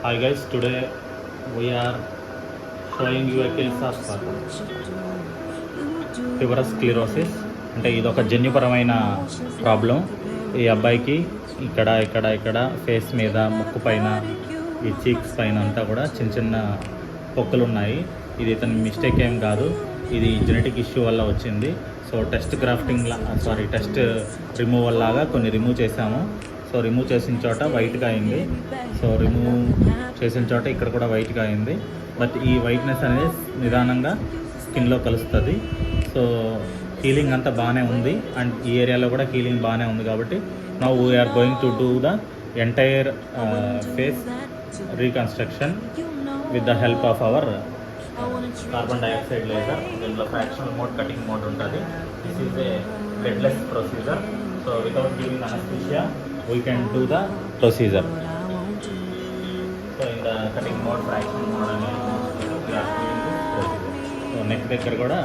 Hi guys, today we are showing you a case of tuberous sclerosis. అంటే ఇది ఒక జన్యుపరమైన ప్రాబ్లం. ఈ అబ్బాయికి ఇక్కడ ఇక్కడ ఇక్కడ ఫేస్ మీద, ముక్కు పైన, ఈ చీక్స్ పైన అంతా కూడా చిన్న చిన్న పొక్కులు ఉన్నాయి. ఇది ఇతని మిస్టేక్ ఏం కాదు, ఇది జెనెటిక్ ఇష్యూ వల్ల వచ్చింది. సో టెస్ట్ టెస్ట్ రిమూవల్ లాగా కొన్ని రిమూవ్ చేసాము. సో రిమూవ్ చేసిన చోట వైట్గా అయింది. సో రిమూవ్ చేసిన చోట ఇక్కడ కూడా వైట్గా అయింది. బట్ ఈ వైట్నెస్ అనేది నిదానంగా స్కిన్లో కలుస్తుంది. సో హీలింగ్ అంతా బాగానే ఉంది అండ్ ఈ ఏరియాలో కూడా హీలింగ్ బాగానే ఉంది. కాబట్టి now we are going to do the entire face reconstruction with the help of our carbon dioxide laser. దీంట్లో ఫ్రాక్షనల్ మోడ్, కటింగ్ మోడ్ ఉంటుంది. This is a bloodless procedure. So without giving anaesthesia we can do the procedure. So in the cutting mode, fraction mode and we are doing this procedure. So neck దగ్గర కూడా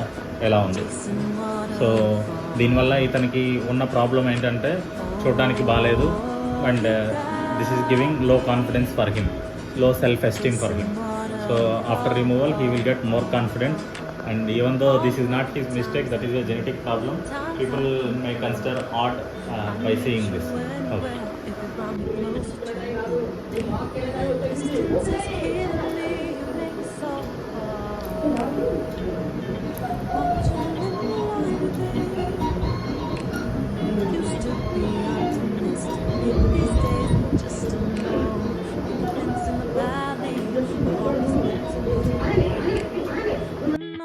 ఎలా ఉంది. So దీనివల్ల ఇతనికి ఉన్న problem ఏంటంటే చూడడానికి బాగాలేదు అండ్ దిస్ ఈస్ గివింగ్ లో కాన్ఫిడెన్స్ ఫర్ హిమ్, లో self esteem for him. So after removal he will get more confident. And even though this is not his mistake, that is a genetic problem, people may consider odd by seeing this. Okay.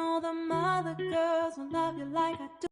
All the mother girls will love you like I do.